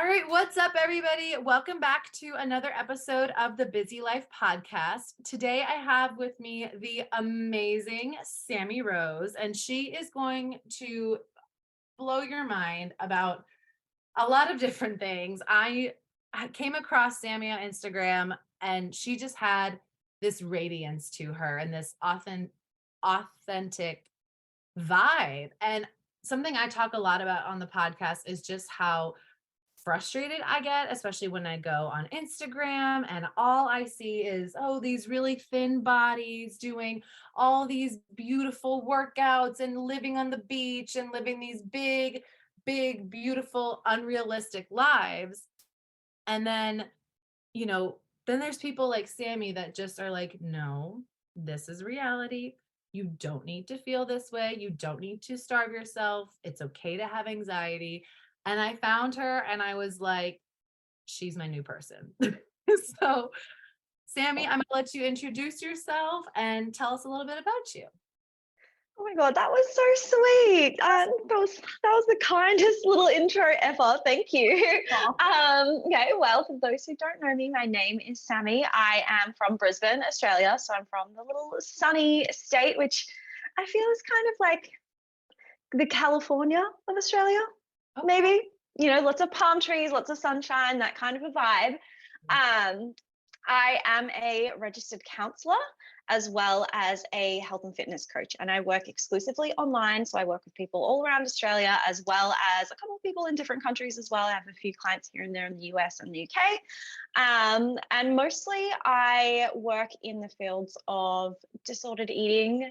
right, what's up, everybody? Welcome back to another episode of the Busy Life podcast. Today, I have with me the amazing Sami Rose, and she is going to blow your mind about a lot of different things. I came across Sami on Instagram, and she just had this radiance to her and this authentic vibe. And something I talk a lot about on the podcast is just how frustrated I get, especially when I go on Instagram and all I see is, oh, these really thin bodies doing all these beautiful workouts and living on the beach and living these big, big, beautiful, unrealistic lives. And then there's people like Sami that just are like, no, this is reality. You don't need to feel this way. You don't need to starve yourself. It's okay to have anxiety. And I found her and I was like, she's my new person. So, Sami, I'm going to let you introduce yourself and tell us a little bit about you. Oh my God, that was so sweet. That was the kindest little intro ever. Thank you. Okay, well, for those who don't know me, my name is Sami. I am from Brisbane, Australia. So I'm from the little sunny state, which I feel is kind of like the California of Australia, Okay. maybe. Lots of palm trees, lots of sunshine, that kind of a vibe. Um, I am a registered counselor as well as a health and fitness coach, and I work exclusively online. So I work with people all around Australia as well as a couple of people in different countries as well. I have a few clients here and there in the US and the UK. And mostly I work in the fields of disordered eating.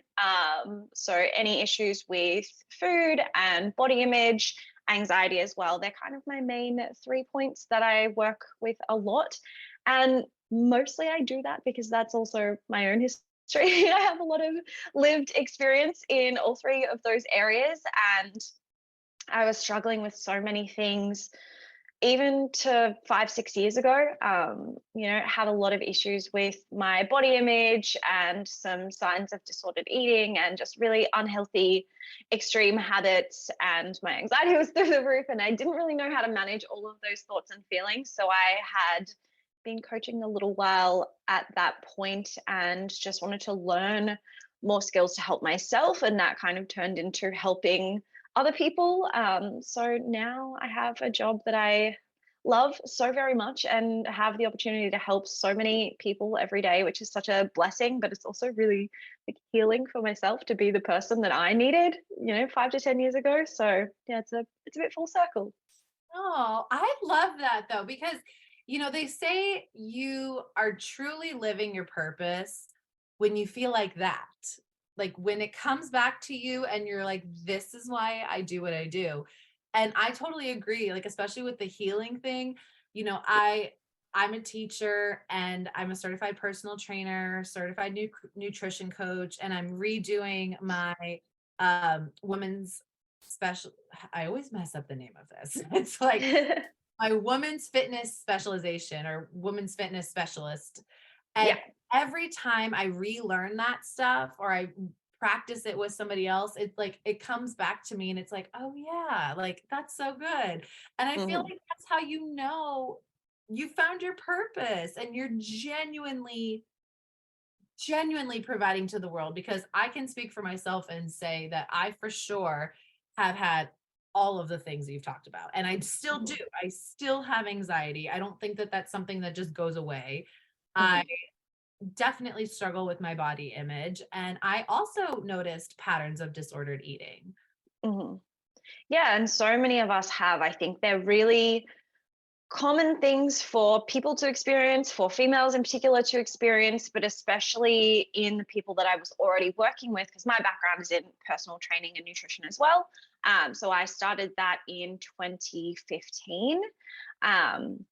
So any issues with food and body image, anxiety as well. They're kind of my main 3 points that I work with a lot. And mostly I do that because that's also my own history. I have a lot of lived experience in all three of those areas. And I was struggling with so many things even to 5, 6 years ago. Had a lot of issues with my body image and some signs of disordered eating and just really unhealthy extreme habits, and my anxiety was through the roof and I didn't really know how to manage all of those thoughts and feelings. So I had been coaching a little while at that point and just wanted to learn more skills to help myself, and that kind of turned into helping other people. So now I have a job that I love so very much and have the opportunity to help so many people every day, which is such a blessing, but it's also really like healing for myself to be the person that I needed, 5 to 10 years ago. So yeah, it's a bit full circle. Oh, I love that though, because they say you are truly living your purpose when you feel like that. Like when it comes back to you and you're like, this is why I do what I do. And I totally agree, like especially with the healing thing. I'm a teacher and I'm a certified personal trainer, certified nutrition coach, and I'm redoing my women's special I always mess up the name of this. It's like my women's fitness specialization or women's fitness specialist. And Yeah. every time I relearn that stuff or I practice it with somebody else, it's like it comes back to me and it's like, oh yeah, like that's so good. And I feel Mhm. like that's how you found your purpose and you're genuinely providing to the world, because I can speak for myself and say that I for sure have had all of the things that you've talked about. And I still do. Mhm. I still have anxiety. I don't think that that's something that just goes away. I Mhm. definitely struggle with my body image. And I also noticed patterns of disordered eating. Mhm. Yeah, and so many of us have. I think they're really common things for people to experience, for females in particular to experience, but especially in the people that I was already working with, because my background is in personal training and nutrition as well. So I started that in 2015. Um,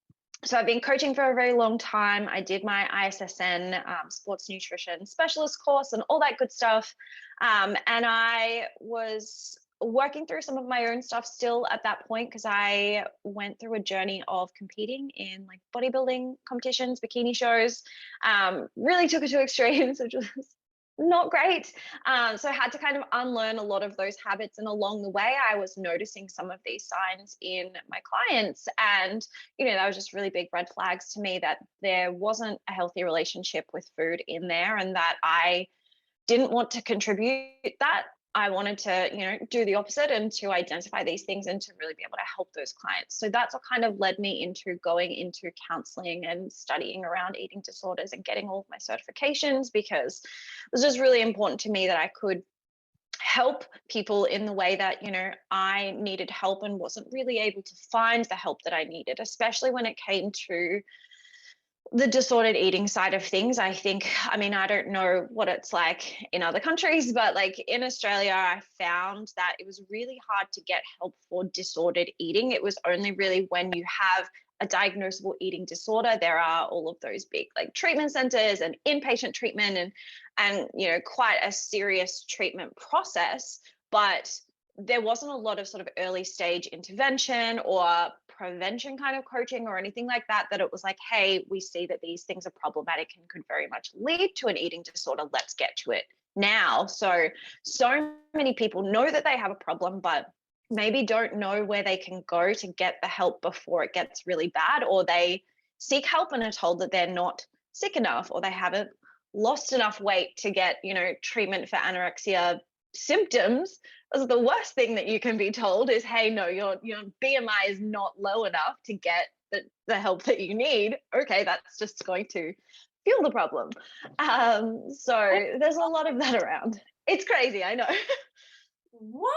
so I've been coaching for a very long time. I did my ISSN sports nutrition specialist course and all that good stuff. And I was working through some of my own stuff still at that point, because I went through a journey of competing in like bodybuilding competitions, bikini shows, really took it to extremes, which was not great. So I had to kind of unlearn a lot of those habits. And along the way, I was noticing some of these signs in my clients. And, that was just really big red flags to me that there wasn't a healthy relationship with food in there and that I didn't want to contribute that. I wanted to, do the opposite and to identify these things and to really be able to help those clients. So that's what kind of led me into going into counseling and studying around eating disorders and getting all of my certifications, because it was just really important to me that I could help people in the way that, I needed help and wasn't really able to find the help that I needed, especially when it came to the disordered eating side of things. I think, I don't know what it's like in other countries, but like in Australia, I found that it was really hard to get help for disordered eating. It was only really when you have a diagnosable eating disorder, there are all of those big like treatment centers and inpatient treatment and quite a serious treatment process. But there wasn't a lot of sort of early stage intervention or prevention kind of coaching or anything like that, that it was like, hey, we see that these things are problematic and could very much lead to an eating disorder. Let's get to it now. So many people know that they have a problem, but maybe don't know where they can go to get the help before it gets really bad, or they seek help and are told that they're not sick enough, or they haven't lost enough weight to get, treatment for anorexia symptoms. The worst thing that you can be told is, hey, no, your BMI is not low enough to get the help that you need. Okay, that's just going to fuel the problem. So there's a lot of that around. It's crazy, I know. What?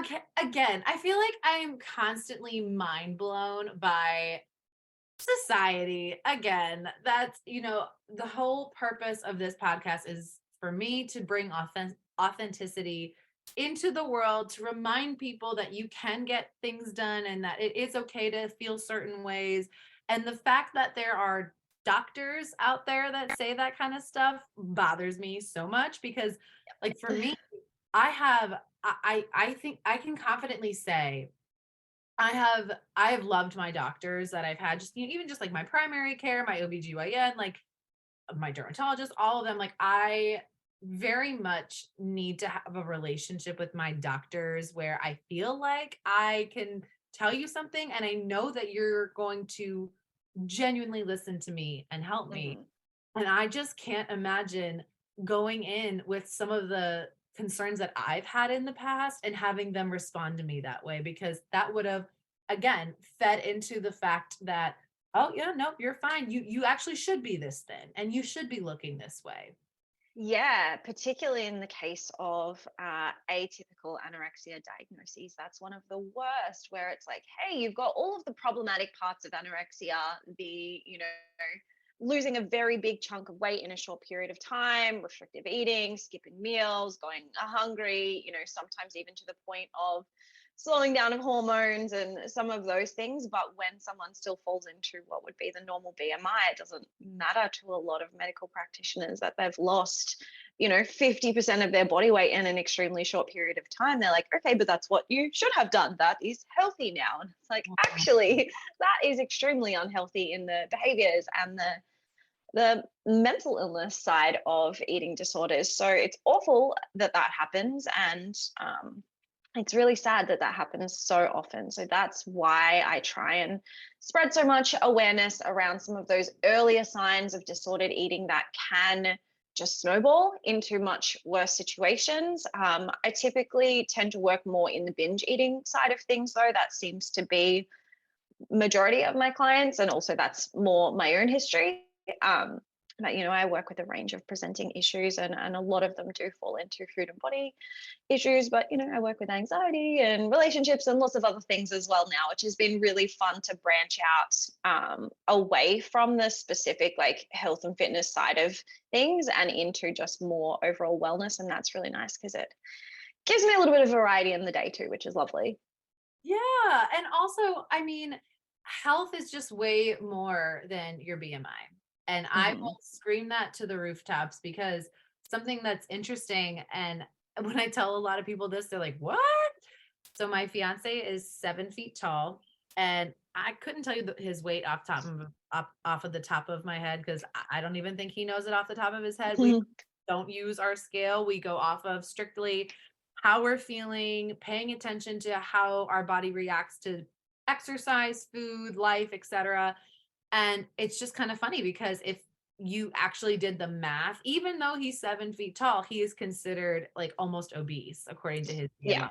Okay, again, I feel like I'm constantly mind blown by society. Again, that's, the whole purpose of this podcast is for me to bring authenticity into the world, to remind people that you can get things done and that it is okay to feel certain ways. And the fact that there are doctors out there that say that kind of stuff bothers me so much, because like for me, I think I can confidently say I have loved my doctors that I've had, just even just like my primary care, my OBGYN, like my dermatologist, all of them. Like I very much need to have a relationship with my doctors where I feel like I can tell you something and I know that you're going to genuinely listen to me and help me. Mhm. And I just can't imagine going in with some of the concerns that I've had in the past and having them respond to me that way, because that would have, again, fed into the fact that, oh yeah, nope, you're fine. You actually should be this thin and you should be looking this way. Yeah, particularly in the case of atypical anorexia diagnoses. That's one of the worst, where it's like, hey, you've got all of the problematic parts of anorexia, losing a very big chunk of weight in a short period of time, restrictive eating, skipping meals, going hungry, sometimes even to the point of slowing down of hormones and some of those things. But when someone still falls into what would be the normal BMI, it doesn't matter to a lot of medical practitioners that they've lost 50% of their body weight in an extremely short period of time. They're like, okay, but that's what you should have done. That is healthy now. And it's like, actually, that is extremely unhealthy in the behaviors and the mental illness side of eating disorders. So it's awful that happens. And it's really sad that happens so often. So that's why I try and spread so much awareness around some of those earlier signs of disordered eating that can just snowball into much worse situations. I typically tend to work more in the binge eating side of things, though. That seems to be majority of my clients, and also that's more my own history. But I work with a range of presenting issues, and a lot of them do fall into food and body issues. But I work with anxiety and relationships and lots of other things as well now, which has been really fun to branch out away from the specific like health and fitness side of things and into just more overall wellness. And that's really nice because it gives me a little bit of variety in the day too, which is lovely. Yeah. And also, I mean, health is just way more than your BMI. And I Mhm. will scream that to the rooftops, because something that's interesting, and when I tell a lot of people this, they're like, what? So my fiance is 7 feet tall, and I couldn't tell you his weight off of the top of my head, because I don't even think he knows it off the top of his head. We don't use our scale. We go off of strictly how we're feeling, paying attention to how our body reacts to exercise, food, life, etc. And it's just kind of funny because if you actually did the math, even though he's 7 feet tall, he is considered like almost obese according to his Yeah. BMI.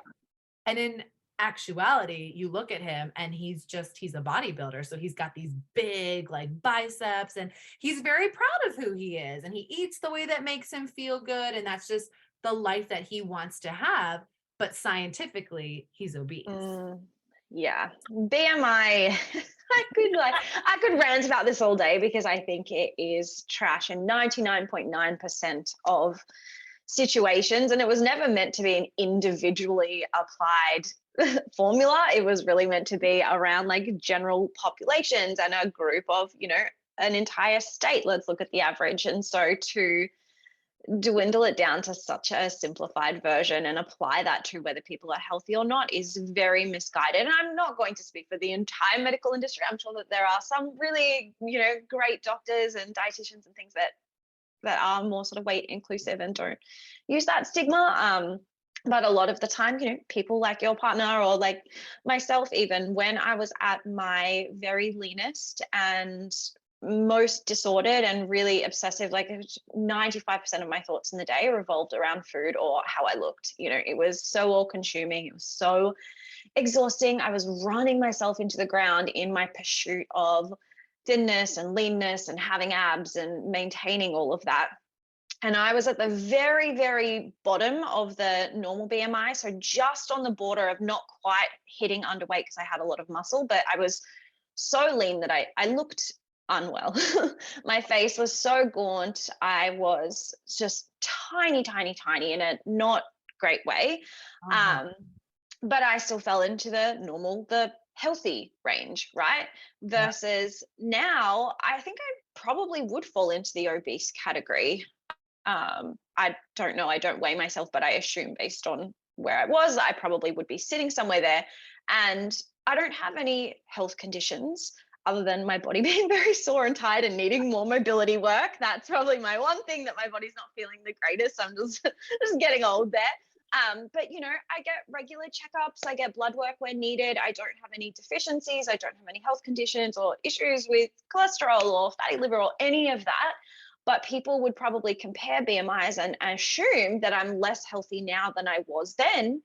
And in actuality, you look at him and he's a bodybuilder. So he's got these big like biceps and he's very proud of who he is. And he eats the way that makes him feel good. And that's just the life that he wants to have. But scientifically, he's obese. Yeah. BMI, I could rant about this all day because I think it is trash in 99.9% of situations, and it was never meant to be an individually applied formula. It was really meant to be around like general populations and a group of, an entire state. Let's look at the average. And so to dwindle it down to such a simplified version and apply that to whether people are healthy or not is very misguided. And I'm not going to speak for the entire medical industry. I'm sure that there are some really, great doctors and dietitians and things that are more sort of weight inclusive and don't use that stigma. But a lot of the time, people like your partner or like myself, even when I was at my very leanest and most disordered and really obsessive, like 95% of my thoughts in the day revolved around food or how I looked. It was so all consuming. It was so exhausting. I was running myself into the ground in my pursuit of thinness and leanness and having abs and maintaining all of that. And I was at the very, very bottom of the normal BMI. So just on the border of not quite hitting underweight because I had a lot of muscle, but I was so lean that I looked unwell. My face was so gaunt. I was just tiny, tiny, tiny in a not great way. Uh-huh. But I still fell into the healthy range, right? Yeah. Versus now, I think I probably would fall into the obese category. I don't know. I don't weigh myself, but I assume based on where I was, I probably would be sitting somewhere there. And I don't have any health conditions other than my body being very sore and tired and needing more mobility work. That's probably my one thing that my body's not feeling the greatest. I'm just getting old there. But I get regular checkups. I get blood work when needed. I don't have any deficiencies. I don't have any health conditions or issues with cholesterol or fatty liver or any of that. But people would probably compare BMIs and assume that I'm less healthy now than I was then.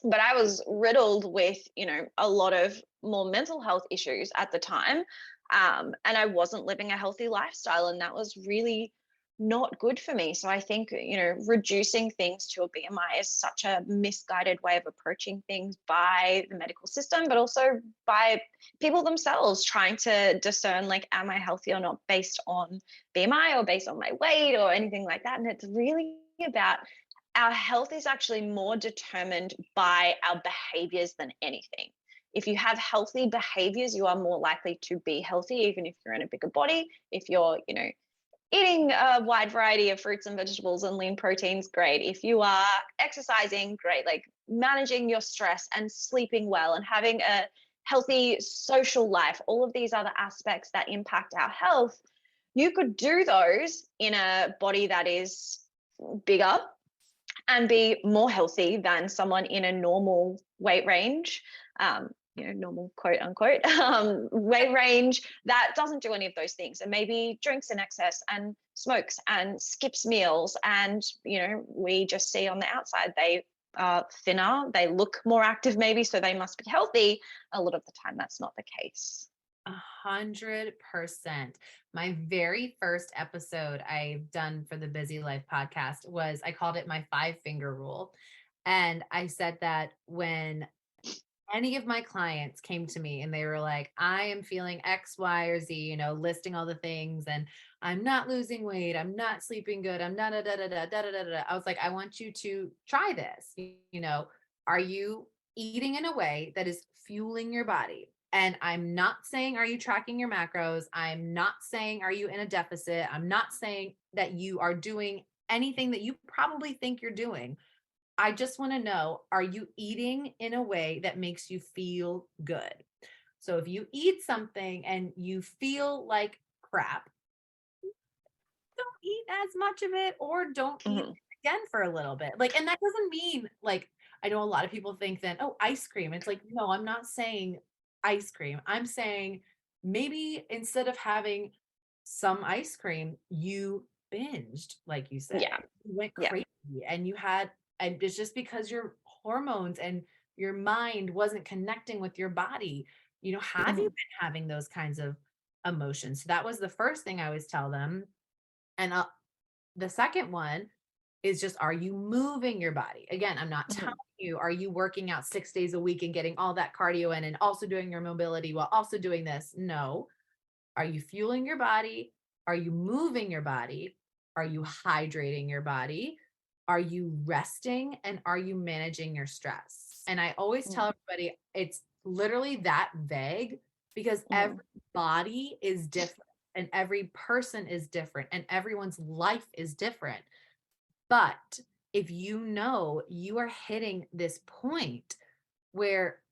But I was riddled with, a lot of more mental health issues at the time. And I wasn't living a healthy lifestyle. And that was really not good for me. So I think, reducing things to a BMI is such a misguided way of approaching things by the medical system, but also by people themselves trying to discern, like, am I healthy or not based on BMI or based on my weight or anything like that. And it's really about our health is actually more determined by our behaviors than anything. If you have healthy behaviors, you are more likely to be healthy, even if you're in a bigger body. If you're, eating a wide variety of fruits and vegetables and lean proteins, great. If you are exercising, great. Like managing your stress and sleeping well and having a healthy social life, all of these other aspects that impact our health, you could do those in a body that is bigger and be more healthy than someone in a normal weight range, normal quote unquote weight range that doesn't do any of those things and maybe drinks in excess and smokes and skips meals. And, we just see on the outside they are thinner, they look more active maybe, so they must be healthy. A lot of the time that's not the case. 100%. My very first episode I've done for the Busy Life podcast was I called it my 5 finger rule. And I said that when any of my clients came to me and they were like, I am feeling X, Y, or Z, listing all the things, and I'm not losing weight, I'm not sleeping good, I'm not da da da da da da da da. I was like, I want you to try this. Are you eating in a way that is fueling your body? And I'm not saying, are you tracking your macros? I'm not saying, are you in a deficit? I'm not saying that you are doing anything that you probably think you're doing. I just want to know, are you eating in a way that makes you feel good? So if you eat something and you feel like crap, eat as much of it or don't eat Mhm. again for a little bit. Like, and that doesn't mean like, I know a lot of people think then, oh, ice cream. It's like, no, I'm not saying ice cream. I'm saying maybe instead of having some ice cream, you binged, like you said, Yeah. you went Yeah. crazy and you had, and it's just because your hormones and your mind wasn't connecting with your body. Have you Mhm. been having those kinds of emotions? So that was the first thing I always tell them. And the second one is just, are you moving your body? Again, I'm not telling Mhm. you, are you working out 6 days a week and getting all that cardio in and also doing your mobility while also doing this? No. Are you fueling your body? Are you moving your body? Are you hydrating your body? Are you resting? And are you managing your stress? And I always Mhm. tell everybody it's literally that vague because every Mhm. body is different and every person is different and everyone's life is different. But if you are hitting this point where,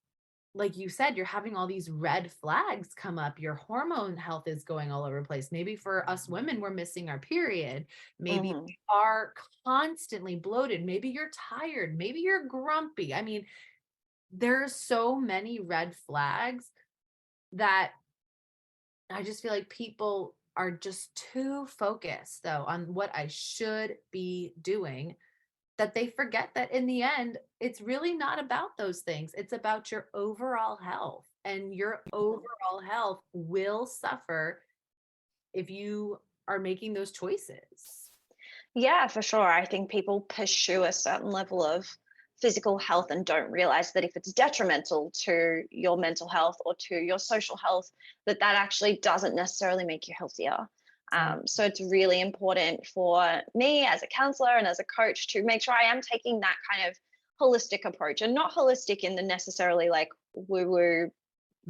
like you said, you're having all these red flags come up. Your hormone health is going all over the place. Maybe for us women, we're missing our period. Maybe Mhm. we are constantly bloated. Maybe you're tired. Maybe you're grumpy. I mean, there's so many red flags that I just feel like people are just too focused, though, on what I should be doing that they forget that in the end, it's really not about those things. It's about your overall health, and your overall health will suffer if you are making those choices. Yeah, for sure. I think people pursue a certain level of physical health and don't realize that if it's detrimental to your mental health or to your social health, that actually doesn't necessarily make you healthier. Um, So it's really important for me as a counselor and as a coach to make sure I am taking that kind of holistic approach, and not holistic in the necessarily like woo woo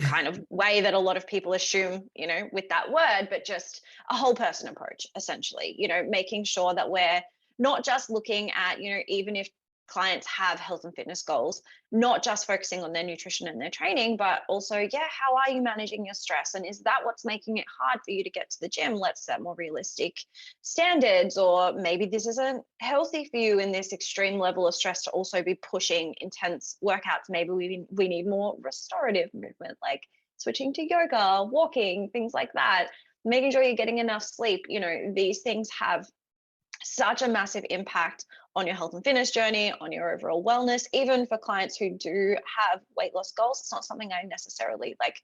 kind of way that a lot of people assume, with that word, but just a whole person approach, essentially, making sure that we're not just looking at, even if clients have health and fitness goals, not just focusing on their nutrition and their training, but also, yeah, how are you managing your stress? And is that what's making it hard for you to get to the gym? Let's set more realistic standards. Or maybe this isn't healthy for you in this extreme level of stress to also be pushing intense workouts. Maybe we need more restorative movement, like switching to yoga, walking, things like that, making sure you're getting enough sleep. These things have such a massive impact on your health and fitness journey, on your overall wellness. Even for clients who do have weight loss goals, it's not something I necessarily like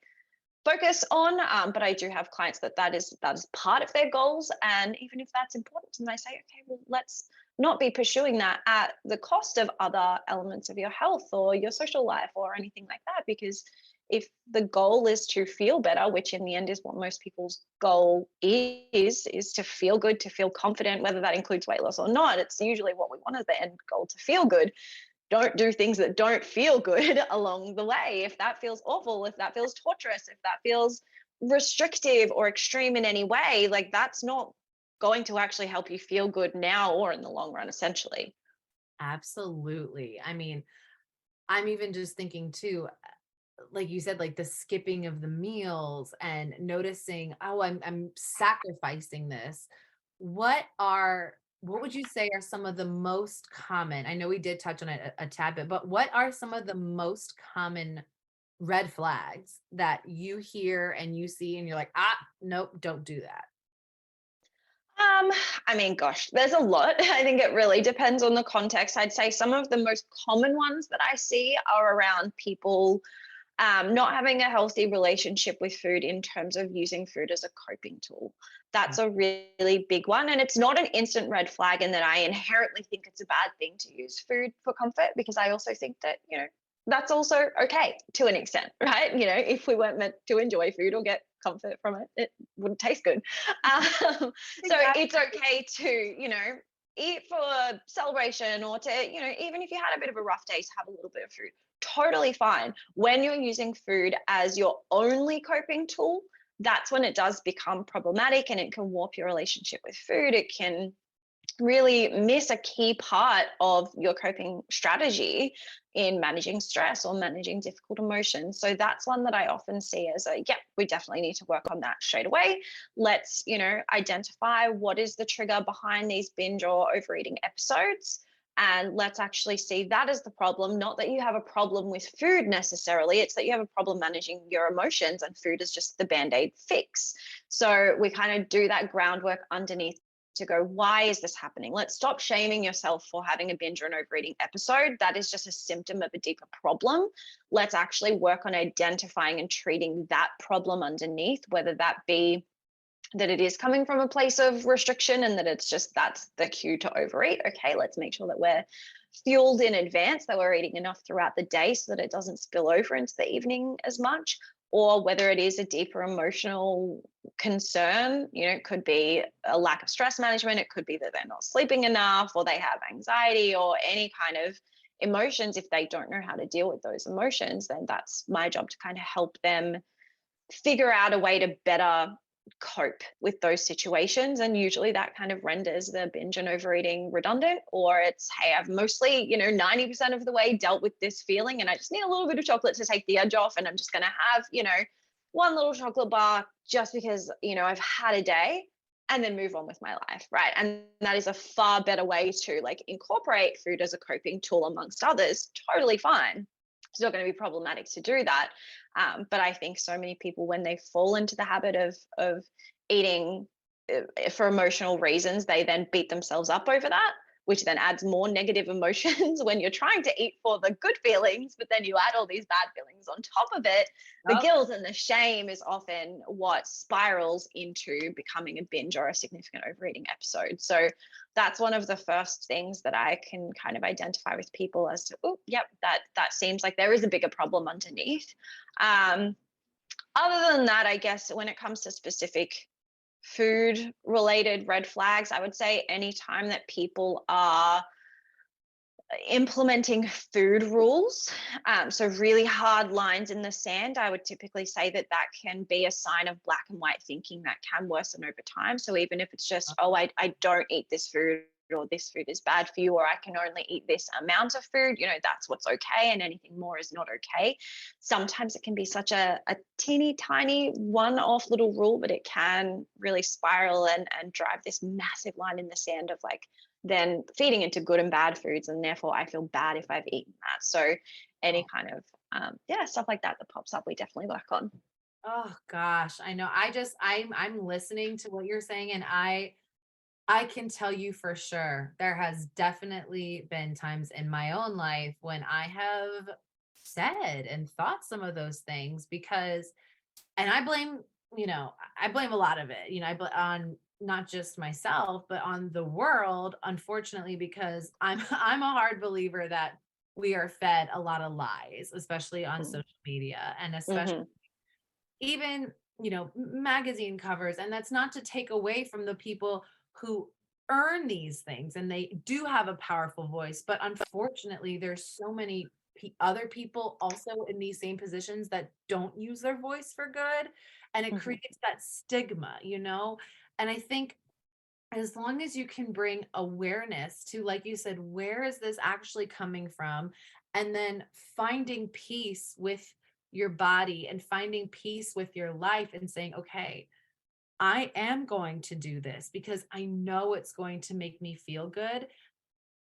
focus on, but I do have clients that is part of their goals. And even if that's important to them, I say, okay, well, let's not be pursuing that at the cost of other elements of your health or your social life or anything like that. Because if the goal is to feel better, which in the end is what most people's goal is to feel good, to feel confident, whether that includes weight loss or not, it's usually what we want as the end goal, to feel good. Don't do things that don't feel good along the way. If that feels awful, if that feels torturous, if that feels restrictive or extreme in any way, like that's not going to actually help you feel good now or in the long run, essentially. Absolutely. I mean, I'm even just thinking too, like you said, like the skipping of the meals and noticing, oh, I'm sacrificing this. What would you say are some of the most common? I know we did touch on it a tad bit, but what are some of the most common red flags that you hear and you see and you're like, ah, nope, don't do that? Um, I mean, gosh, there's a lot. I think it really depends on the context. I'd say some of the most common ones that I see are around people not having a healthy relationship with food in terms of using food as a coping tool. That's a really big one. And it's not an instant red flag in that I inherently think it's a bad thing to use food for comfort, because I also think that, that's also okay to an extent, right? If we weren't meant to enjoy food or get comfort from it, it wouldn't taste good. So Exactly. it's okay to, eat for celebration, or to, even if you had a bit of a rough day, to have a little bit of food. Totally fine. When you're using food as your only coping tool, that's when it does become problematic, and it can warp your relationship with food. It can really miss a key part of your coping strategy in managing stress or managing difficult emotions. So that's one that I often see as a, yeah, we definitely need to work on that straight away. Let's, identify what is the trigger behind these binge or overeating episodes. And let's actually see that as the problem, not that you have a problem with food necessarily. It's that you have a problem managing your emotions, and food is just the band aid fix. So we kind of do that groundwork underneath to go, why is this happening? Let's stop shaming yourself for having a binge or an overeating episode. That is just a symptom of a deeper problem. Let's actually work on identifying and treating that problem underneath, whether that be that it is coming from a place of restriction and that it's just that's the cue to overeat. Okay, let's make sure that we're fueled in advance, that we're eating enough throughout the day so that it doesn't spill over into the evening as much. Or whether it is a deeper emotional concern, it could be a lack of stress management, it could be that they're not sleeping enough, or they have anxiety or any kind of emotions. If they don't know how to deal with those emotions, then that's my job to kind of help them figure out a way to better cope with those situations. And usually that kind of renders the binge and overeating redundant, or it's, hey, I've mostly 90% of the way dealt with this feeling and I just need a little bit of chocolate to take the edge off, and I'm just going to have one little chocolate bar just because I've had a day, and then move on with my life, right? And that is a far better way to incorporate food as a coping tool amongst others. Totally fine. It's not going to be problematic to do that. But I think so many people, when they fall into the habit of eating for emotional reasons, they then beat themselves up over that, which then adds more negative emotions when you're trying to eat for the good feelings, but then you add all these bad feelings on top of it. The guilt and the shame is often what spirals into becoming a binge or a significant overeating episode. So that's one of the first things that I can kind of identify with people as to, oh, yep, that seems like there is a bigger problem underneath. Other than that, I guess when it comes to specific food related red flags, I would say anytime that people are implementing food rules, so really hard lines in the sand, I would typically say that can be a sign of black and white thinking that can worsen over time. So even if it's just, oh, I don't eat this food, or this food is bad for you, or I can only eat this amount of food, that's what's okay, and anything more is not okay. Sometimes it can be such a teeny tiny one-off little rule, but it can really spiral and drive this massive line in the sand of then feeding into good and bad foods, and therefore I feel bad if I've eaten that. So any kind of stuff like that pops up, we definitely work on. Oh gosh, I know. I'm listening to what you're saying, and I can tell you for sure there has definitely been times in my own life when I have said and thought some of those things, because and I blame a lot of it, on not just myself, but on the world, unfortunately, because I'm a hard believer that we are fed a lot of lies, especially on social media, and especially Mm-hmm. even, magazine covers. And that's not to take away from the people who earn these things and they do have a powerful voice, but unfortunately there's so many other people also in these same positions that don't use their voice for good, and it Mm-hmm. creates that stigma. And I think as long as you can bring awareness to, like you said, where is this actually coming from, and then finding peace with your body and finding peace with your life and saying, okay, I am going to do this because I know it's going to make me feel good.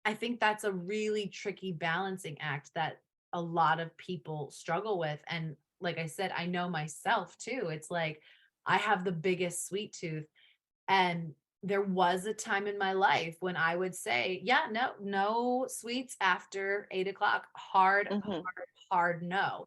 I think that's a really tricky balancing act that a lot of people struggle with. And like I said, I know myself too. It's like I have the biggest sweet tooth. And there was a time in my life when I would say, yeah, no, no sweets after 8 o'clock. Hard, Mm-hmm. hard no.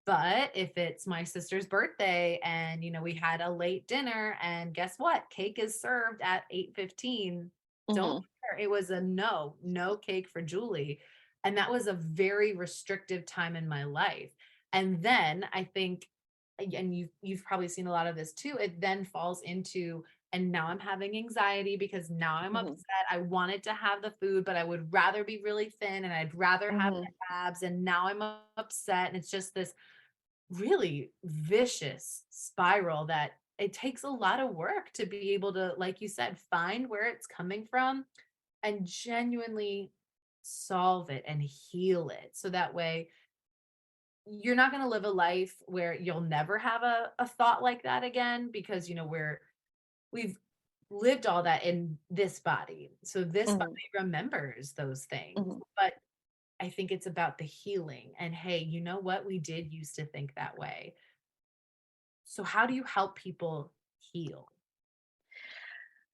But if it's my sister's birthday and we had a late dinner, and guess what? Cake is served at 8:15. Don't Mm-hmm. care. It was a no, no cake for Julie. And that was a very restrictive time in my life. And then I think, and you've probably seen a lot of this too, it then falls into, and now I'm having anxiety because now I'm Mm-hmm. upset. I wanted to have the food, but I would rather be really thin and I'd rather have Mm-hmm. the abs. And now I'm upset. And it's just this really vicious spiral that it takes a lot of work to be able to, like you said, find where it's coming from, and genuinely solve it and heal it. So that way you're not going to live a life where you'll never have a thought like that again, because we've lived all that in this body. So this body remembers those things. But I think it's about the healing and, hey, you know what? We did used to think that way. So how do you help people heal?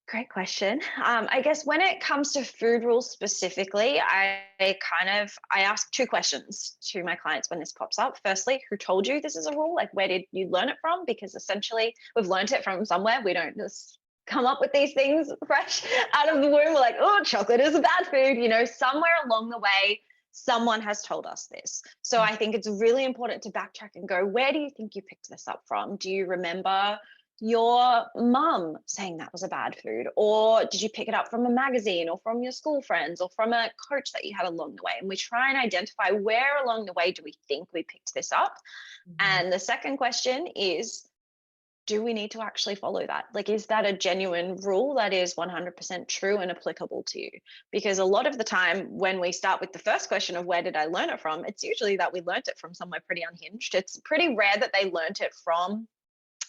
Great question. I guess when it comes to food rules specifically, I ask two questions to my clients when this pops up. Firstly, who told you this is a rule? Like, where did you learn it from? Because essentially we've learned it from somewhere. We don't just come up with these things fresh out of the womb. We're like, oh, chocolate is a bad food. You know, somewhere along the way, someone has told us this. So I think it's really important to backtrack and go, where do you think you picked this up from? Do you remember your mum saying that was a bad food? Or did you pick it up from a magazine or from your school friends or from a coach that you had along the way? And we try and identify where along the way do we think we picked this up? And the second question is, do we need to actually follow that? Like, is that a genuine rule that is 100% true and applicable to you? Because a lot of the time when we start with the first question of where did I learn it from, it's usually that we learned it from somewhere pretty unhinged. It's pretty rare that they learned it from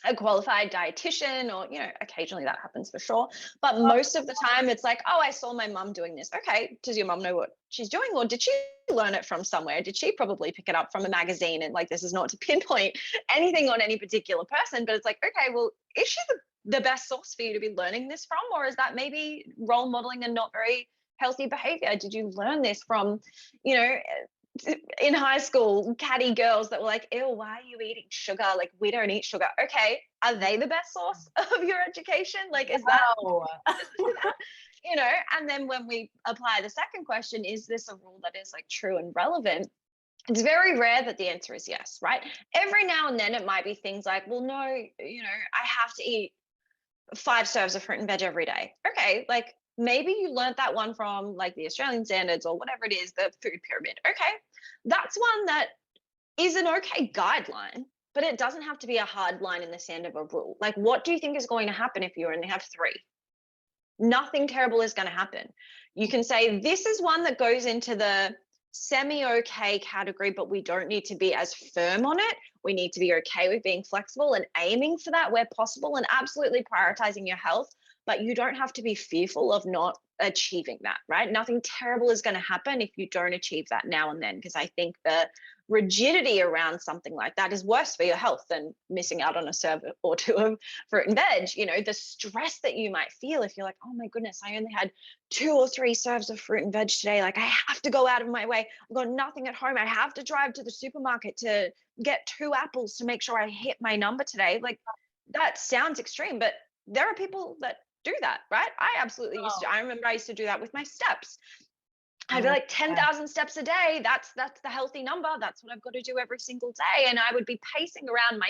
a qualified dietitian, or, you know, occasionally that happens for sure. But most of the time it's like, oh, I saw my mum doing this. Okay, does your mum know what she's doing? Or did she learn it from somewhere? Did she probably pick it up from a magazine? And like, this is not to pinpoint anything on any particular person, but it's like, okay, well, is she the best source for you to be learning this from? Or is that maybe role modeling and not very healthy behavior? Did you learn this from, you know, in high school, catty girls that were like, ew, why are you eating sugar? Like, we don't eat sugar. Okay, are they the best source of your education? Like, is that, you know? And then when we apply the second question, is this a rule that is like true and relevant? It's very rare that the answer is yes, right? Every now and then it might be things like, well, no, you know, I have to eat 5 serves of fruit and veg every day. Okay, like, maybe you learned that one from like the Australian standards or whatever it is, the food pyramid. Okay, that's one that is an okay guideline, but it doesn't have to be a hard line in the sand of a rule. Like, what do you think is going to happen if you only have 3? Nothing terrible is going to happen. You can say this is one that goes into the semi-okay category, but we don't need to be as firm on it. We need to be okay with being flexible and aiming for that where possible and absolutely prioritizing your health. But you don't have to be fearful of not achieving that, right? Nothing terrible is going to happen if you don't achieve that now and then, because I think the rigidity around something like that is worse for your health than missing out on a serve or 2 of fruit and veg. You know, the stress that you might feel if you're like, oh my goodness, I only had 2 or 3 serves of fruit and veg today. Like, I have to go out of my way. I've got nothing at home. I have to drive to the supermarket to get 2 apples to make sure I hit my number today. Like, that sounds extreme, but there are people that do that, right? I absolutely used to. I remember I used to do that with my steps. I'd be like 10,000 steps a day. That's the healthy number. That's what I've got to do every single day. And I would be pacing around my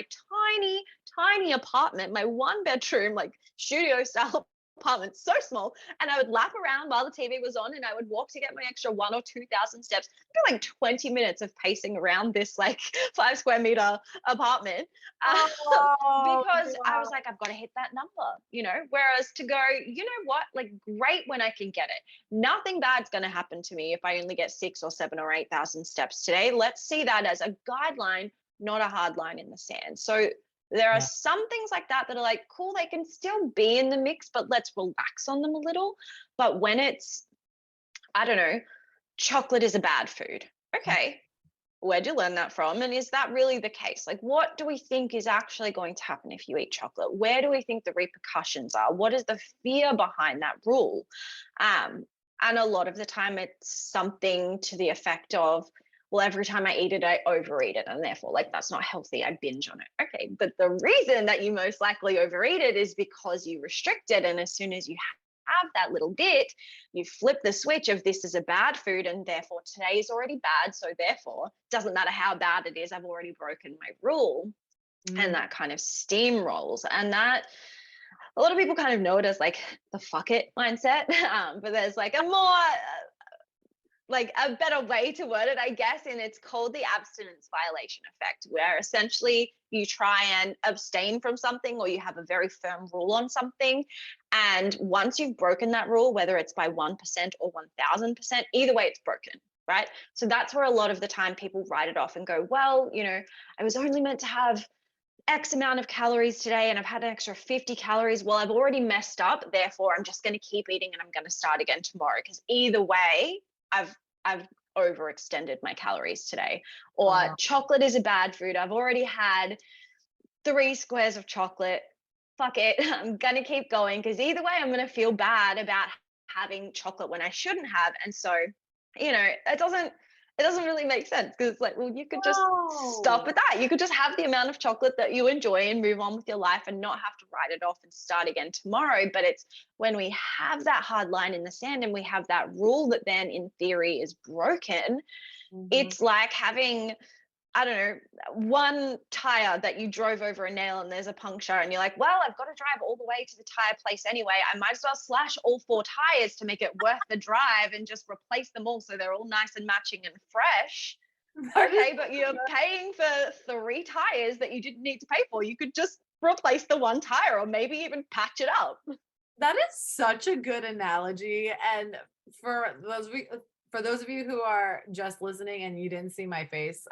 tiny apartment, my 1-bedroom, like studio style apartment, so small. And I would lap around while the TV was on, and I would walk to get my extra 1,000 or 2,000 steps. It'd be like 20 minutes of pacing around this like 5 square meter apartment because I was like, I've got to hit that number, you know. Whereas to go, you know what, like, great when I can get it. Nothing bad's going to happen to me if I only get 6 or 7 or 8,000 steps today. Let's see that as a guideline, not a hard line in the sand. So there are some things like that that are like, cool, they can still be in the mix, but let's relax on them a little. But when it's, I don't know, chocolate is a bad food. Okay, where'd you learn that from? And is that really the case? Like, what do we think is actually going to happen if you eat chocolate? Where do we think the repercussions are? What is the fear behind that rule? And a lot of the time it's something to the effect of, well, every time I eat it, I overeat it, and therefore, like, that's not healthy. I binge on it. Okay, but the reason that you most likely overeat it is because you restrict it. And as soon as you have that little bit, you flip the switch of this is a bad food, and therefore today is already bad. So therefore, it doesn't matter how bad it is, I've already broken my rule. And that kind of steamrolls. And that, a lot of people kind of know it as like the fuck it mindset. But there's like a more like a better way to word it, I guess, and it's called the abstinence violation effect, where essentially you try and abstain from something or you have a very firm rule on something. And once you've broken that rule, whether it's by 1% or 1000%, either way, it's broken. Right. So that's where a lot of the time people write it off and go, well, I was only meant to have X amount of calories today and I've had an extra 50 calories. Well, I've already messed up. Therefore, I'm just going to keep eating and I'm going to start again tomorrow. Because either way, I've overextended my calories today. Or chocolate is a bad food. I've already had 3 squares of chocolate. Fuck it. I'm going to keep going because either way, I'm going to feel bad about having chocolate when I shouldn't have. And so, it doesn't really make sense because it's like, well, you could just stop at that. You could just have the amount of chocolate that you enjoy and move on with your life and not have to write it off and start again tomorrow. But it's when we have that hard line in the sand and we have that rule that then in theory is broken, it's like having, I don't know, one tire that you drove over a nail and there's a puncture and you're like, well, I've got to drive all the way to the tire place anyway. I might as well slash all 4 tires to make it worth the drive and just replace them all so they're all nice and matching and fresh. Okay, but you're paying for 3 tires that you didn't need to pay for. You could just replace the 1 tire or maybe even patch it up. That is such a good analogy. And for those of you who are just listening and you didn't see my face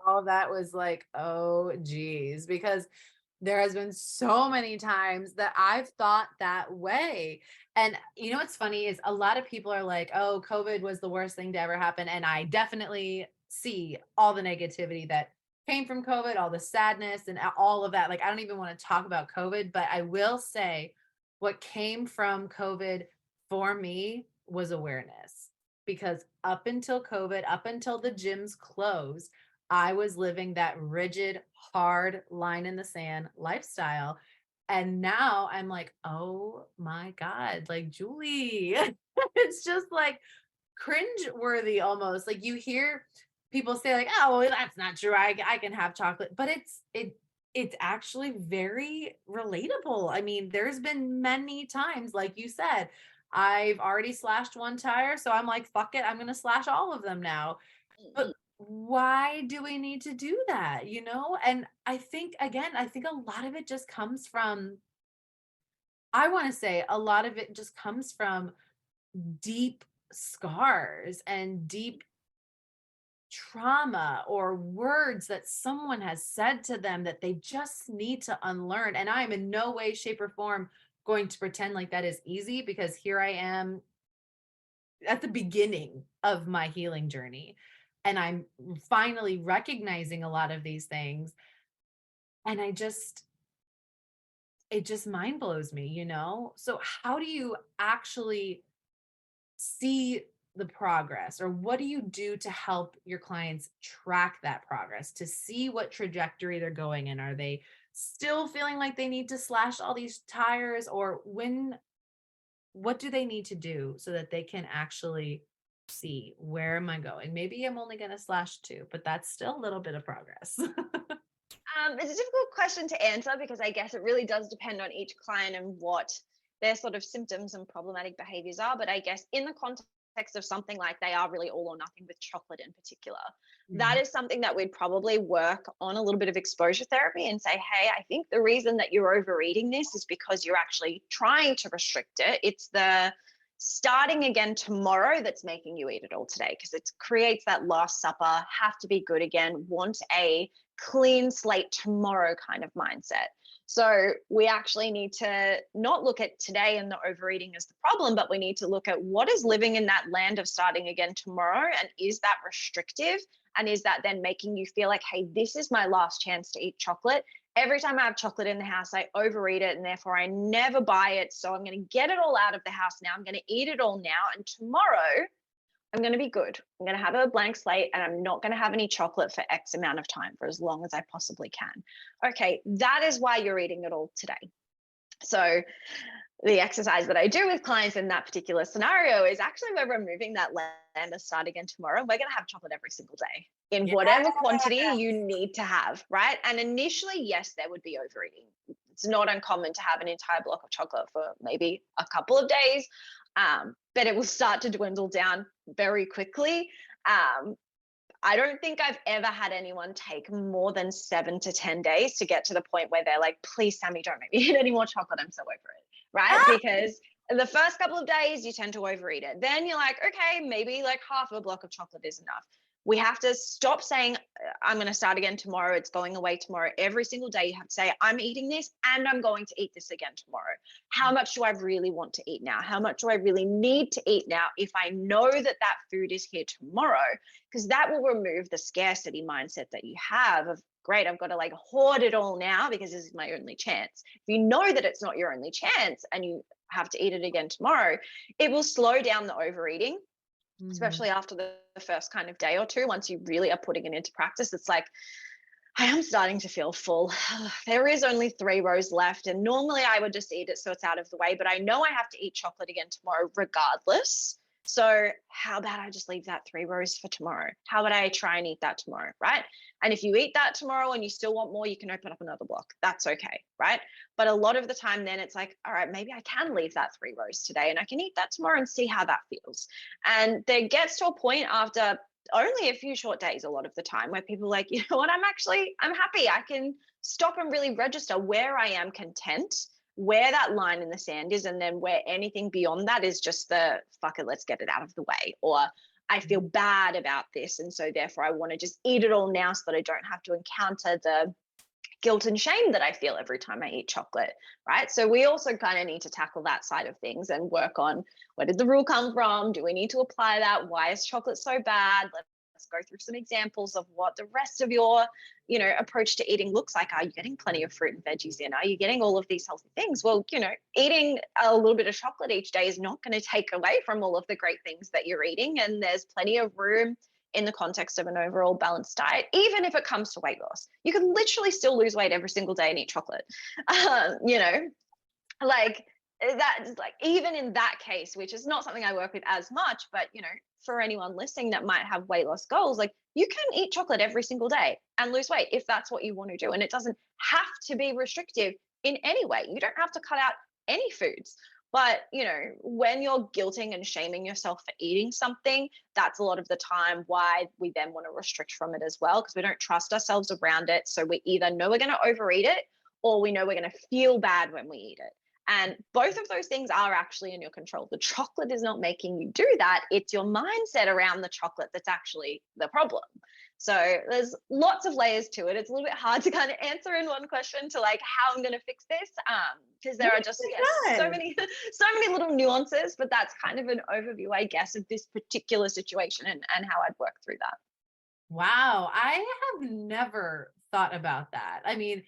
all of that was like, oh geez, because there has been so many times that I've thought that way. And what's funny is a lot of people are like, oh, COVID was the worst thing to ever happen. And I definitely see all the negativity that came from COVID, all the sadness and all of that. Like, I don't even want to talk about COVID, but I will say what came from COVID for me was awareness, because up until COVID, up until the gyms closed, I was living that rigid, hard line in the sand lifestyle. And now I'm like, oh my God, like Julie, it's just like cringe worthy almost. Like you hear people say like, oh, well, that's not true. I can have chocolate, but it's actually very relatable. I mean, there's been many times, like you said, I've already slashed 1 tire. So I'm like, fuck it. I'm going to slash all of them now. But why do we need to do that? And I think, again, a lot of it just comes from, I want to say a lot of it just comes from deep scars and deep trauma or words that someone has said to them that they just need to unlearn. And I am in no way, shape, or form going to pretend like that is easy, because here I am at the beginning of my healing journey. And I'm finally recognizing a lot of these things. And it just mind blows me, So how do you actually see the progress, or what do you do to help your clients track that progress, to see what trajectory they're going in? Are they still feeling like they need to slash all these tires, or what do they need to do so that they can actually see, where am I going? Maybe I'm only going to slash 2, but that's still a little bit of progress. It's a difficult question to answer because I guess it really does depend on each client and what their sort of symptoms and problematic behaviors are. But I guess in the context of something like they are really all or nothing with chocolate in particular, that is something that we'd probably work on a little bit of exposure therapy and say, hey, I think the reason that you're overeating this is because you're actually trying to restrict it. It's the starting again tomorrow that's making you eat it all today, because it creates that last supper, have to be good again, want a clean slate tomorrow kind of mindset. So we actually need to not look at today and the overeating as the problem, but we need to look at what is living in that land of starting again tomorrow. And is that restrictive? And is that then making you feel like, hey, this is my last chance to eat chocolate? Every time I have chocolate in the house, I overeat it, and therefore I never buy it. So I'm going to get it all out of the house now. I'm going to eat it all now. And tomorrow I'm going to be good. I'm going to have a blank slate and I'm not going to have any chocolate for X amount of time, for as long as I possibly can. Okay, that is why you're eating it all today. So the exercise that I do with clients in that particular scenario is actually we're removing that land of start again tomorrow. We're going to have chocolate every single day in whatever quantity you need to have, right? And initially, yes, there would be overeating. It's not uncommon to have an entire block of chocolate for maybe a couple of days. but it will start to dwindle down very quickly. I don't think I've ever had anyone take more than 7 to 10 days to get to the point where they're like, please, Sammy, don't make me eat any more chocolate. I'm so over it, right? Because the first couple of days, you tend to overeat it. Then you're like, okay, maybe like half a block of chocolate is enough. We have to stop saying, I'm going to start again tomorrow. It's going away tomorrow. Every single day you have to say, I'm eating this and I'm going to eat this again tomorrow. How much do I really want to eat now? How much do I really need to eat now if I know that that food is here tomorrow? Because that will remove the scarcity mindset that you have of, great, I've got to like hoard it all now because this is my only chance. If you know that it's not your only chance and you have to eat it again tomorrow, it will slow down the overeating. Especially after the first kind of day or two, once you really are putting it into practice, it's like, I am starting to feel full. There is only 3 rows left. And normally I would just eat it so it's out of the way, but I know I have to eat chocolate again tomorrow regardless. So how about I just leave that 3 rows for tomorrow? How about I try and eat that tomorrow, right? And if you eat that tomorrow and you still want more, you can open up another block. That's okay, right? But a lot of the time then it's like, all right, maybe I can leave that 3 rows today and I can eat that tomorrow and see how that feels. And there gets to a point after only a few short days a lot of the time where people are like, you know what, I'm happy. I can stop and really register where I am content, where that line in the sand is, and then where anything beyond that is just the fuck it, let's get it out of the way, or I feel bad about this and so therefore I want to just eat it all now so that I don't have to encounter the guilt and shame that I feel every time I eat chocolate, right? So we also kind of need to tackle that side of things and work on, where did the rule come from? Do we need to apply that? Why is chocolate so bad? Let's go through some examples of what the rest of your, approach to eating looks like. Are you getting plenty of fruit and veggies in? Are you getting all of these healthy things? Well, eating a little bit of chocolate each day is not going to take away from all of the great things that you're eating. And there's plenty of room in the context of an overall balanced diet, even if it comes to weight loss. You can literally still lose weight every single day and eat chocolate. Like that's like, even in that case, which is not something I work with as much, but for anyone listening that might have weight loss goals, like you can eat chocolate every single day and lose weight if that's what you want to do. And it doesn't have to be restrictive in any way. You don't have to cut out any foods. But, when you're guilting and shaming yourself for eating something, that's a lot of the time why we then want to restrict from it as well, because we don't trust ourselves around it. So we either know we're going to overeat it or we know we're going to feel bad when we eat it. And both of those things are actually in your control. The chocolate is not making you do that. It's your mindset around the chocolate that's actually the problem. So there's lots of layers to it. It's a little bit hard to kind of answer in one question to like how I'm going to fix this, because there are just so many little nuances, but that's kind of an overview, I guess, of this particular situation and how I'd work through that. Wow. I have never thought about that. I mean,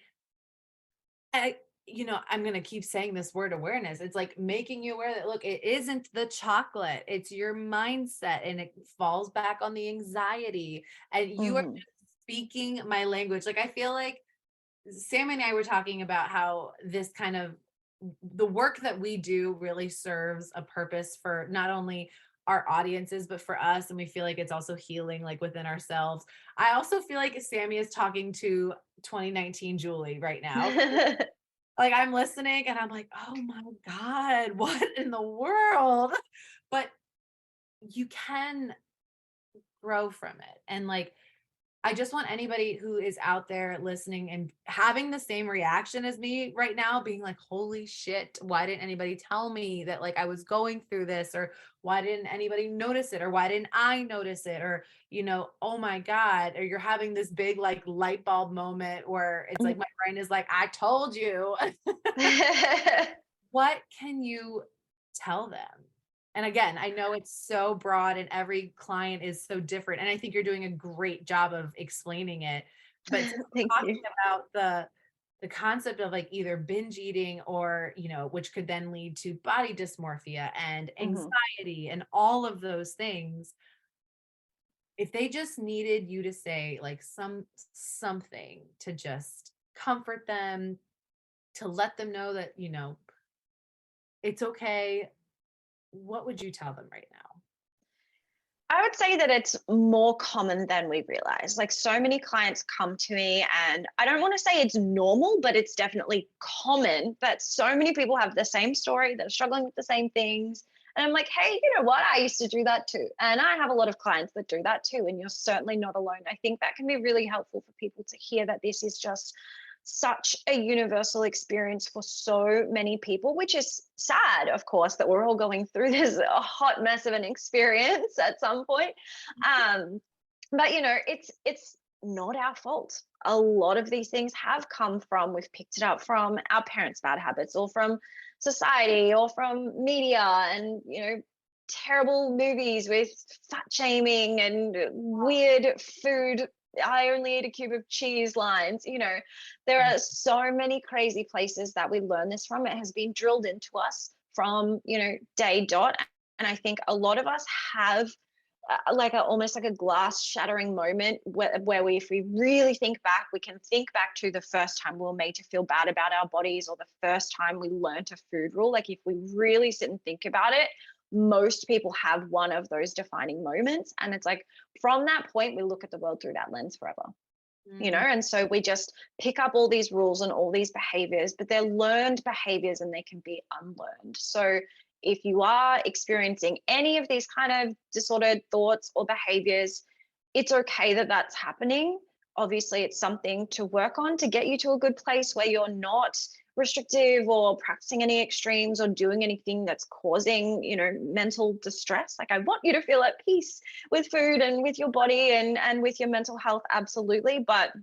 I'm going to keep saying this word awareness. It's like making you aware that, look, it isn't the chocolate, it's your mindset, and it falls back on the anxiety. And you are just speaking my language. Like, I feel like Sammy and I were talking about how this kind of the work that we do really serves a purpose for not only our audiences, but for us. And we feel like it's also healing, like within ourselves. I also feel like Sammy is talking to 2019 Julie right now. Like I'm listening and I'm like, oh my God, what in the world? But you can grow from it. And like, I just want anybody who is out there listening and having the same reaction as me right now, being like, holy shit, why didn't anybody tell me that like I was going through this? Or why didn't anybody notice it? Or why didn't I notice it? Or, oh my God, or you're having this big like light bulb moment where it's like my brain is like, I told you. What can you tell them? And again, I know it's so broad and every client is so different. And I think you're doing a great job of explaining it. But talking about the concept of like either binge eating or, which could then lead to body dysmorphia and anxiety and all of those things. If they just needed you to say like something to just comfort them, to let them know that, it's okay, what would you tell them right now? I would say that it's more common than we realize. Like so many clients come to me and I don't want to say it's normal, but it's definitely common that so many people have the same story, that are struggling with the same things. And I'm like, hey, you know what? I used to do that too. And I have a lot of clients that do that too. And you're certainly not alone. I think that can be really helpful for people to hear that this is just such a universal experience for so many people, which is sad, of course, that we're all going through this hot mess of an experience at some point. But it's not our fault. A lot of these things have come from, we've picked it up from our parents' bad habits, or from society, or from media, and terrible movies with fat shaming and weird food. I only eat a cube of cheese lines. There are so many crazy places that we learn this from. It has been drilled into us from day dot. And I think a lot of us have almost like a glass shattering moment where we, if we really think back, we can think back to the first time we were made to feel bad about our bodies, or the first time we learned a food rule. Like, if we really sit and think about it, most people have one of those defining moments. And it's like, from that point, we look at the world through that lens forever. And so we just pick up all these rules and all these behaviors, but they're learned behaviors and they can be unlearned. So if you are experiencing any of these kind of disordered thoughts or behaviors, it's okay that that's happening. Obviously, it's something to work on to get you to a good place where you're not restrictive or practicing any extremes or doing anything that's causing, mental distress. Like, I want you to feel at peace with food and with your body and with your mental health, absolutely. But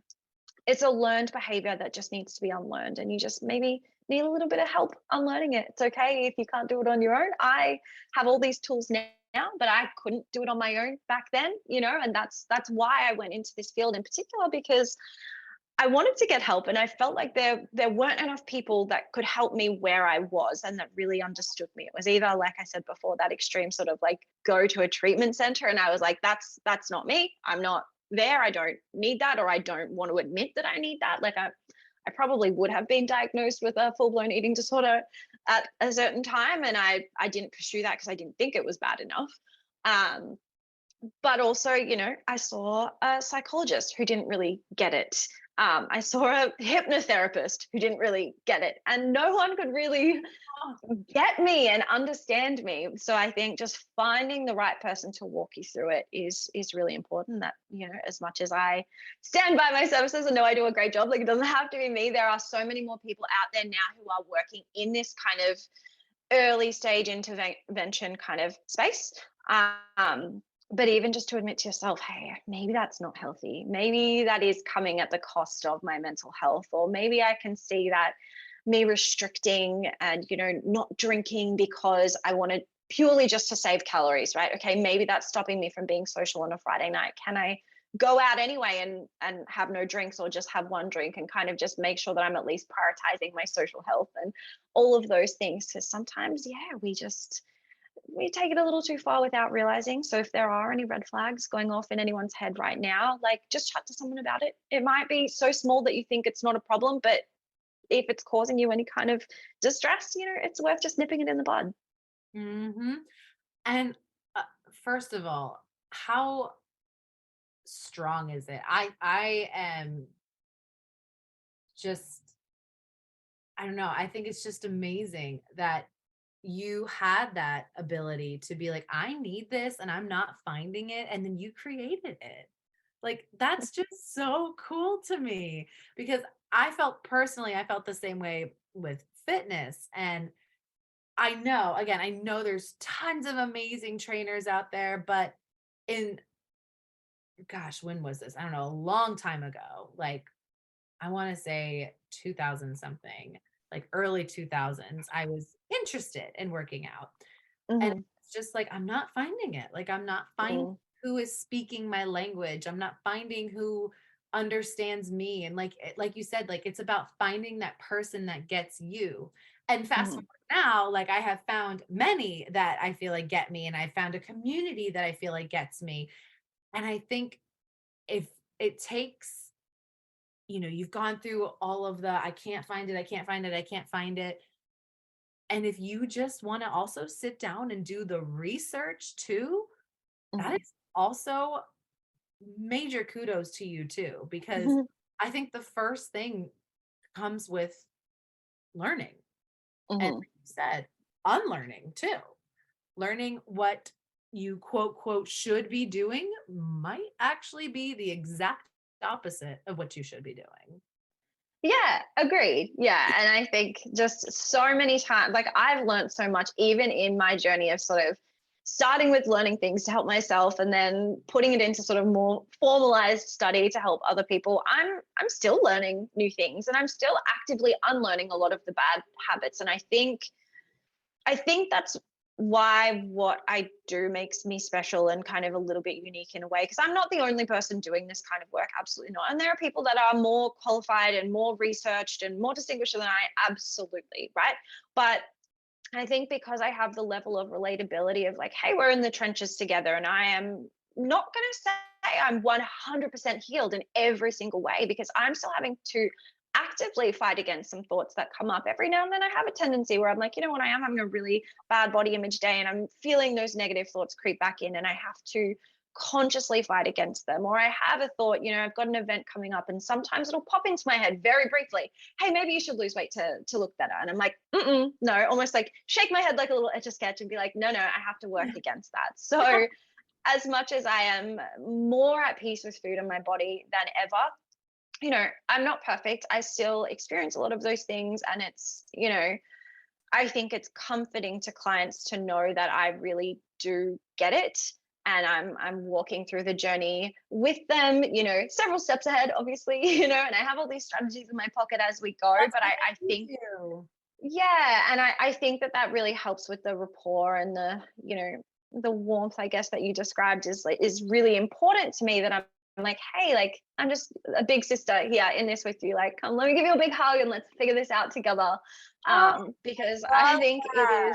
it's a learned behavior that just needs to be unlearned, and you just maybe need a little bit of help unlearning it. It's okay if you can't do it on your own. I have all these tools now, but I couldn't do it on my own back then, and that's why I went into this field in particular, because I wanted to get help, and I felt like there weren't enough people that could help me where I was and that really understood me. It was either, like I said before, that extreme sort of like go to a treatment center, and I was like, that's not me. I'm not there. I don't need that, or I don't want to admit that I need that. Like, I probably would have been diagnosed with a full-blown eating disorder at a certain time, and I didn't pursue that because I didn't think it was bad enough. But also, I saw a psychologist who didn't really get it. I saw a hypnotherapist who didn't really get it, and no one could really get me and understand me. So I think just finding the right person to walk you through it is really important. That, as much as I stand by my services and know I do a great job, like, it doesn't have to be me. There are so many more people out there now who are working in this kind of early stage intervention kind of space. But even just to admit to yourself, hey, maybe that's not healthy. Maybe that is coming at the cost of my mental health. Or maybe I can see that me restricting and, not drinking because I wanted purely just to save calories, right? Okay, maybe that's stopping me from being social on a Friday night. Can I go out anyway and have no drinks, or just have one drink and kind of just make sure that I'm at least prioritizing my social health and all of those things? Because sometimes, we take it a little too far without realizing. So if there are any red flags going off in anyone's head right now, like, just chat to someone about it. It might be so small that you think it's not a problem, but if it's causing you any kind of distress, it's worth just nipping it in the bud. And first of all, how strong is it? I am just, I don't know. I think it's just amazing that you had that ability to be like, I need this and I'm not finding it. And then you created it. Like, that's just so cool to me, because I felt the same way with fitness. And I know there's tons of amazing trainers out there, but gosh, when was this? I don't know, a long time ago. Like, I want to say 2000 something, like early 2000s, I was interested in working out. And Mm-hmm. it's just like, I'm not finding it. Like, I'm not finding who is speaking my language. I'm not finding who understands me. And like you said, like, it's about finding that person that gets you. And fast Mm-hmm. forward now, like, I have found many that I feel like get me, and I found a community that I feel like gets me. And I think if it takes, you've gone through all of the, I can't find it, I can't find it, I can't find it. And if you just want to also sit down and do the research too, that is also major kudos to you too, because Mm-hmm. I think the first thing comes with learning, and Mm-hmm. like you said, unlearning too. learning what you quote should be doing might actually be the exact opposite of what you should be doing. Yeah, agreed. Yeah. And I think just so many times, like I've learned so much, even in my journey of sort of starting with learning things to help myself and then putting it into sort of more formalized study to help other people. I'm still learning new things and I'm still actively unlearning a lot of the bad habits. And I think that's why what I do makes me special and kind of a little bit unique in a way, because I'm not the only person doing this kind of work. Absolutely not. And there are people that are more qualified and more researched and more distinguished than I, absolutely, right? But I think because I have the level of relatability of like, hey, we're in the trenches together, and I am not going to say I'm 100% healed in every single way, because I'm still having to actively fight against some thoughts that come up every now and then. I have a tendency where I'm like, you know what, I am having a really bad body image day and I'm feeling those negative thoughts creep back in, and I have to consciously fight against them. Or I have a thought, I've got an event coming up and sometimes it'll pop into my head very briefly, hey, maybe you should lose weight to look better. And I'm like, no, almost like shake my head like a little etch a sketch and be like, no, I have to work against that. So as much as I am more at peace with food and my body than ever, I'm not perfect. I still experience a lot of those things. And it's, I think it's comforting to clients to know that I really do get it. And I'm walking through the journey with them, several steps ahead, obviously, and I have all these strategies in my pocket as we go. That's But what I I think, do. yeah, and I think that really helps with the rapport and the warmth, I guess, that you described is really important to me, that I'm like, hey, like, I'm just a big sister here in this with you. Like, come, let me give you a big hug and let's figure this out together. Oh, Because I love think that.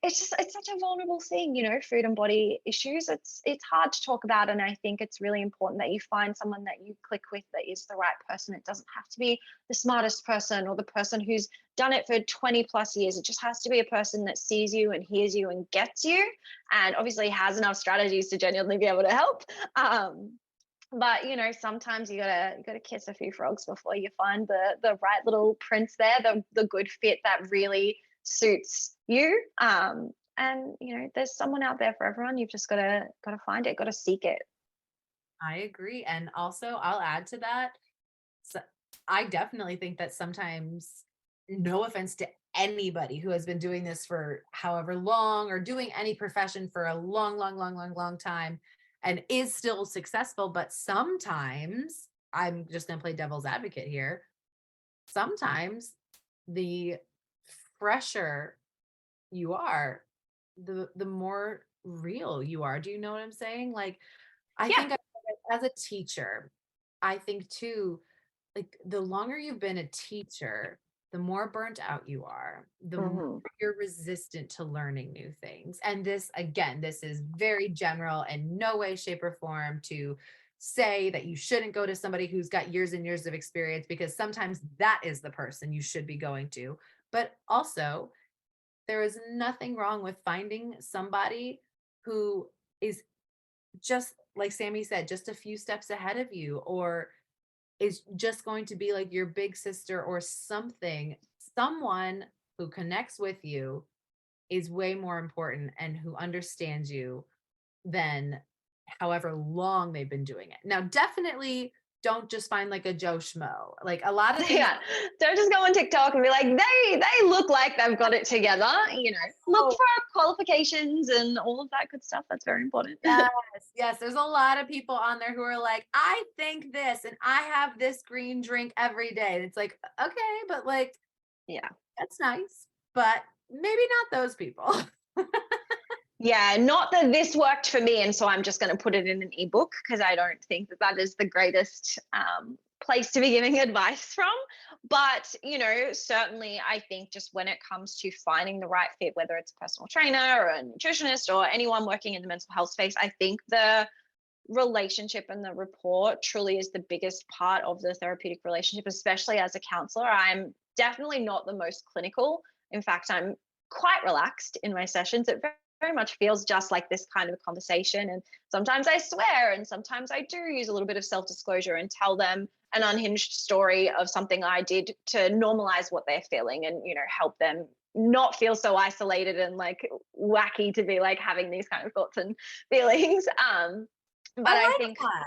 it's such a vulnerable thing, food and body issues. It's hard to talk about. And I think it's really important that you find someone that you click with, that is the right person. It doesn't have to be the smartest person or the person who's done it for 20 plus years. It just has to be a person that sees you and hears you and gets you, and obviously has enough strategies to genuinely be able to help. But sometimes you gotta kiss a few frogs before you find the right little prince there, the good fit that really suits you. And there's someone out there for everyone. You've just gotta find it, gotta seek it. I agree. And also, I'll add to that. So I definitely think that sometimes, no offense to anybody who has been doing this for however long or doing any profession for a long time and is still successful, but sometimes I'm just going to play devil's advocate here. Sometimes the fresher you are, the more real you are. Do you know what I'm saying? Like, I Yeah. think as a teacher, I think too, like the longer you've been a teacher, the more burnt out you are, the more Hmm. you're resistant to learning new things. And this, again, this is very general and no way, shape, or form to say that you shouldn't go to somebody who's got years and years of experience, because sometimes that is the person you should be going to. But also, there is nothing wrong with finding somebody who is, just like Sammy said, just a few steps ahead of you, or is just going to be like your big sister or something. Someone who connects with you is way more important and who understands you than however long they've been doing it. Now, definitely don't just find like a Joe Schmo. Like a lot of things. Yeah, don't just go on TikTok and be like, they look like they've got it together. Look Oh, for qualifications and all of that good stuff. That's very important. yes, yes. There's a lot of people on there who are like, I think this and I have this green drink every day. And it's like, okay, but like, Yeah. that's nice, but maybe not those people. Yeah, not that this worked for me, and so I'm just going to put it in an ebook, because I don't think that is the greatest place to be giving advice from. But certainly, I think just when it comes to finding the right fit, whether it's a personal trainer or a nutritionist or anyone working in the mental health space, I think the relationship and the rapport truly is the biggest part of the therapeutic relationship, especially as a counselor. I'm definitely not the most clinical. In fact, I'm quite relaxed in my sessions. It very much feels just like this kind of a conversation. And sometimes I swear, and sometimes I do use a little bit of self disclosure and tell them an unhinged story of something I did to normalize what they're feeling and, help them not feel so isolated and like wacky to be like having these kind of thoughts and feelings. I But I like think that.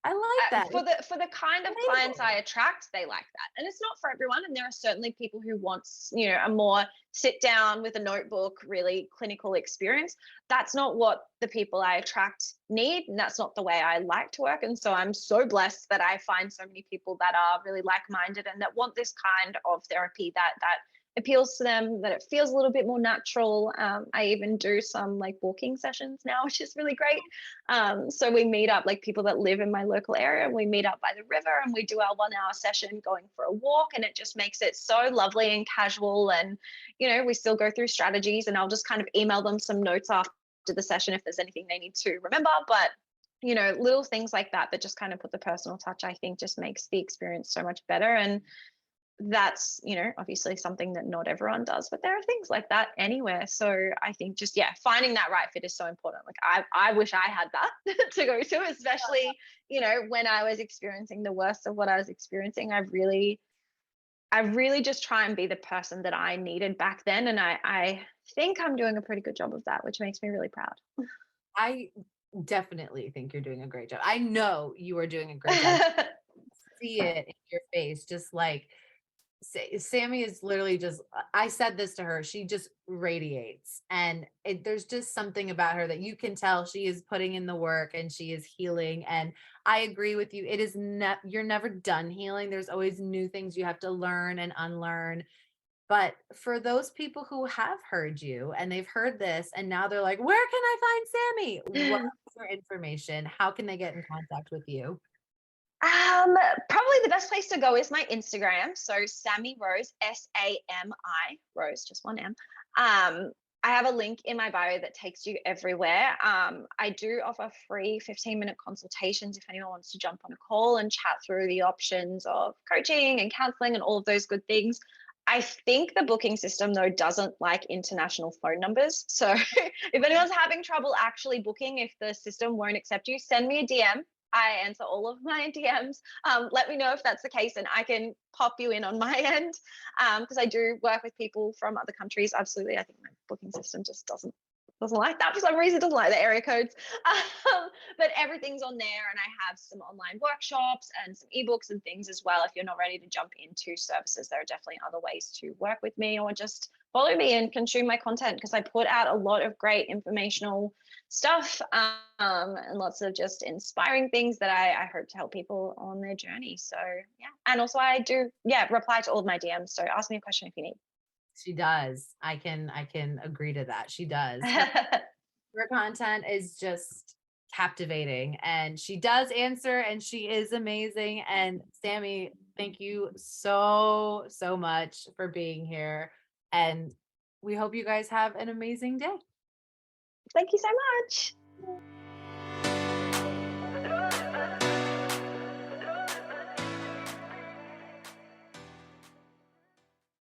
I like that. for the kind of clients I attract, they like that, and it's not for everyone. And there are certainly people who want, you know, a more sit down with a notebook, really clinical experience. That's not what the people I attract need, and that's not the way I like to work. And so I'm so blessed that I find so many people that are really like minded and that want this kind of therapy that appeals to them, that it feels a little bit more natural. I even do some like walking sessions now, which is really great. So we meet up, like people that live in my local area, and we meet up by the river and we do our 1 hour session going for a walk. And it just makes it so lovely and casual. And, you know, we still go through strategies, and I'll just kind of email them some notes after the session if there's anything they need to remember. But, you know, little things like that that just kind of put the personal touch, I think just makes the experience so much better. And that's, you know, obviously something that not everyone does, but there are things like that anywhere. So I think just, yeah, finding that right fit is so important. Like I wish I had that to go to, especially, you know, when I was experiencing the worst of what I was experiencing. I really just try and be the person that I needed back then. And I think I'm doing a pretty good job of that, which makes me really proud. I definitely think you're doing a great job. I know you are doing a great job. See it in your face, just like Sammy is literally just, I said this to her, she just radiates. And there's just something about her that you can tell she is putting in the work and she is healing. And I agree with you. It is you're never done healing. There's always new things you have to learn and unlearn. But for those people who have heard you and they've heard this and now they're like, where can I find Sammy? What's your information? How can they get in contact with you? Probably the best place to go is my Instagram. So Sami Rose, Sami Rose, just one M. I have a link in my bio that takes you everywhere. I do offer free 15-minute consultations if anyone wants to jump on a call and chat through the options of coaching and counseling and all of those good things. I think the booking system, though, doesn't like international phone numbers. So if anyone's having trouble actually booking, if the system won't accept you, send me a DM. I answer all of my DMs. Let me know if that's the case, and I can pop you in on my end, because I do work with people from other countries. Absolutely, I think my booking system just doesn't like that for some reason. It doesn't like the area codes, but everything's on there, and I have some online workshops and some ebooks and things as well. If you're not ready to jump into services, there are definitely other ways to work with me or just follow me and consume my content, because I put out a lot of great informational stuff, and lots of just inspiring things that I hope to help people on their journey. So yeah, and also I do reply to all of my DMs. So ask me a question if you need. She does. I can agree to that. She does. Her content is just captivating and she does answer and she is amazing. And Sami, thank you so much for being here. And we hope you guys have an amazing day. Thank you so much.